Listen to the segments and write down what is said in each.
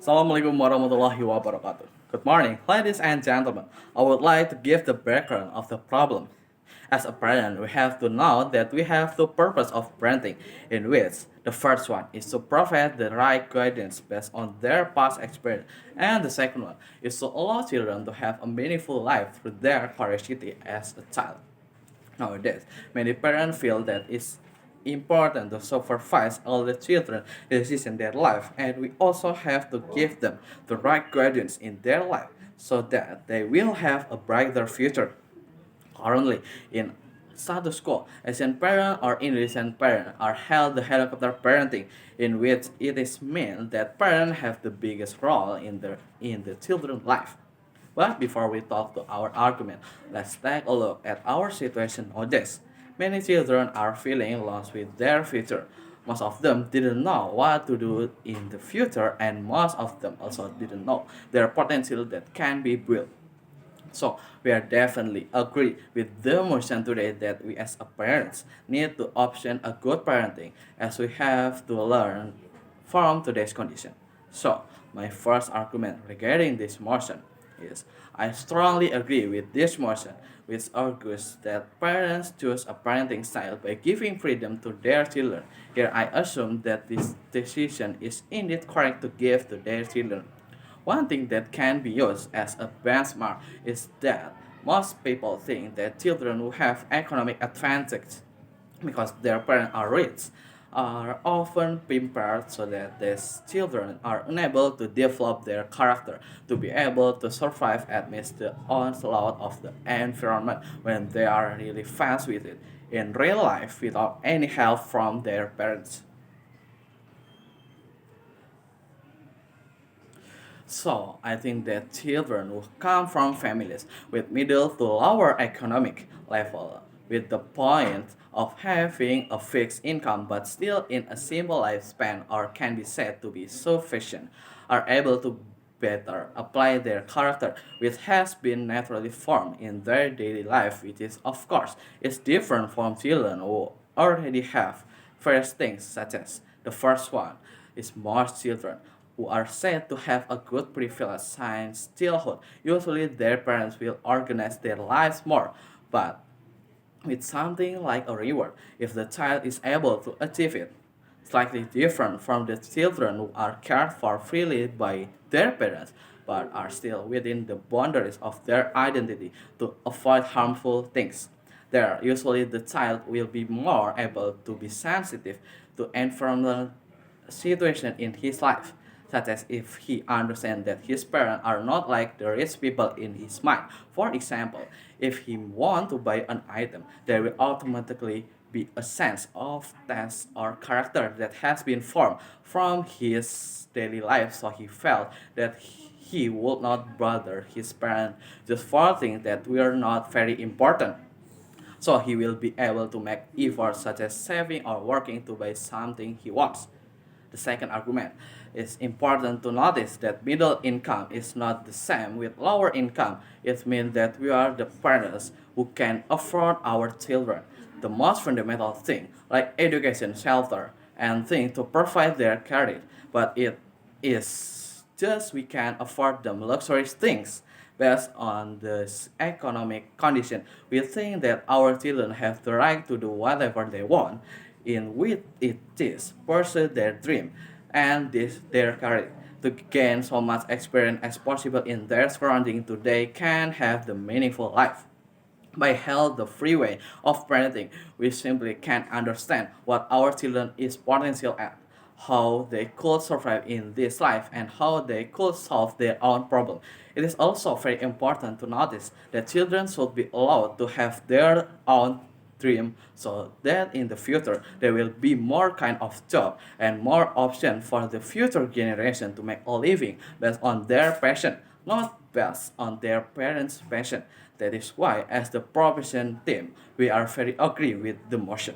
Assalamualaikum warahmatullahi wabarakatuh. Good morning, ladies and gentlemen. I would like to give the background of the problem. As a parent, we have to know that we have two purposes of parenting, in which the first one is to provide the right guidance based on their past experience, and the second one is to allow children to have a meaningful life through their curiosity as a child. Nowadays, many parents feel that it's important to supervise all the children decisions in their life, and we also have to give them the right guidance in their life so that they will have a brighter future. Currently, in status quo, Asian parent or Indonesian parent are held the helicopter parenting, in which it is meant that parents have the biggest role in the children's life. But before we talk to our argument, let's take a look at our situation nowadays. Many children are feeling lost with their future. Most of them didn't know what to do in the future, and most of them also didn't know their potential that can be built. So we are definitely agree with the motion today that we as a parents need to option a good parenting as we have to learn from today's condition. So my first argument regarding this motion is I strongly agree with this motion which argues that parents choose a parenting style by giving freedom to their children. Here I assume that this decision is indeed correct to give to their children. One thing that can be used as a benchmark is that most people think that children who have economic advantage because their parents are rich are often pampered so that these children are unable to develop their character to be able to survive amidst the onslaught of the environment when they are really fast with it in real life without any help from their parents. So, I think that children who come from families with middle to lower economic level, with the point of having a fixed income but still in a simple lifespan or can be said to be sufficient, are able to better apply their character which has been naturally formed in their daily life, which is of course is different from children who already have first things such as the first one is most children who are said to have a good privilege since childhood. Usually their parents will organize their lives more, but with something like a reward if the child is able to achieve it. Slightly different from the children who are cared for freely by their parents but are still within the boundaries of their identity to avoid harmful things. There, usually the child will be more able to be sensitive to environmental situation in his life, such as if he understands that his parents are not like the rich people in his mind. For example, if he want to buy an item, there will automatically be a sense of taste or character that has been formed from his daily life, so he felt that he would not bother his parents just for things that were not very important, so he will be able to make efforts such as saving or working to buy something he wants. The second argument is important to notice that middle income is not the same with lower income. It means that we are the parents who can afford our children the most fundamental thing, like education, shelter, and things to provide their career. But it is just we can afford them luxurious things based on this economic condition. We think that our children have the right to do whatever they want in which it is pursue their dream and this their career to gain so much experience as possible in their surrounding so they can have the meaningful life. By held the free way of parenting, we simply can't understand what our children is potential at, how they could survive in this life, and how they could solve their own problem. It is also very important to notice that children should be allowed to have their own dream so that in the future there will be more kind of job and more option for the future generation to make a living based on their passion, not based on their parents' passion. That is why, as the profession team, we are very agree with the motion.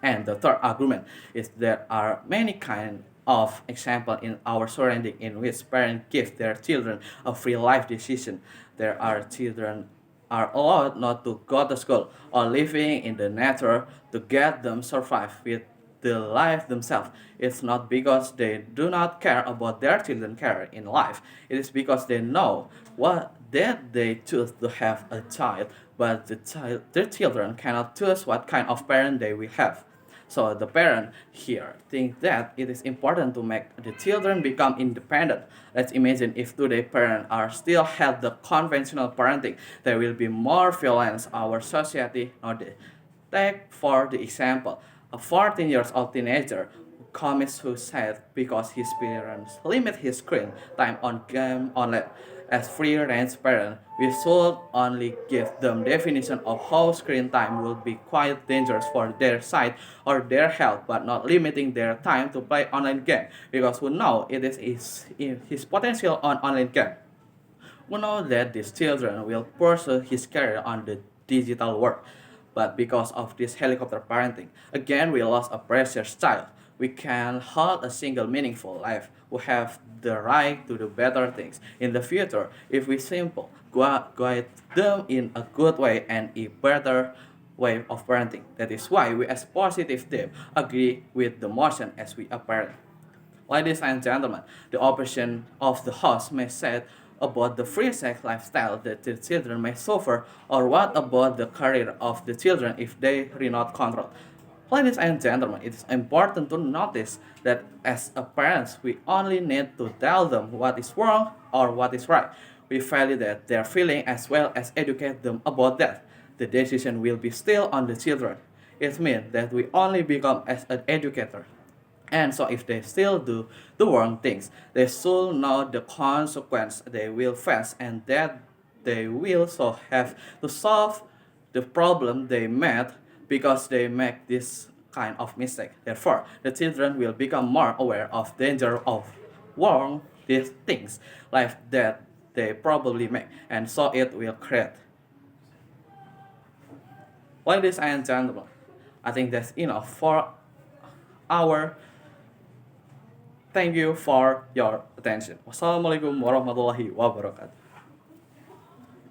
And the third argument is there are many kind of example in our surrounding in which parents give their children a free life decision. There are children are allowed not to go to school or living in the nature to get them survive with the life themselves. It's not because they do not care about their children care in life. It is because they know what that they choose to have a child, but their children cannot choose what kind of parent they will have. So the parent here think that it is important to make the children become independent. Let's imagine if today parents are still have the conventional parenting, there will be more violence our society nowadays. Take for the example, a 14 years old teenager commits suicide because his parents limit his screen time on game online. As free-range parents, we should only give them definition of how screen time will be quite dangerous for their sight or their health, but not limiting their time to play online game because we know it is his potential on online game. We know that these children will pursue his career on the digital world, but because of this helicopter parenting, again we lost a precious child. We can hold a single meaningful life. We have the right to do better things in the future if we simple guide them in a good way and a better way of parenting. That is why we as positive team agree with the motion as we are parent. Ladies and gentlemen, the operation of the house may say about the free sex lifestyle that the children may suffer, or what about the career of the children if they are not controlled. Ladies and gentlemen, it is important to notice that as a parents, we only need to tell them what is wrong or what is right. We validate their feeling as well as educate them about that. The decision will be still on the children. It means that we only become as an educator. And so if they still do the wrong things, they should know the consequence they will face and that they will so have to solve the problem they made because they make this kind of mistake. Therefore, the children will become more aware of danger of wrong these things like that they probably make and so it will create. Ladies and gentlemen, I think that's enough for our. Thank you for your attention. Wassalamualaikum warahmatullahi wabarakatuh.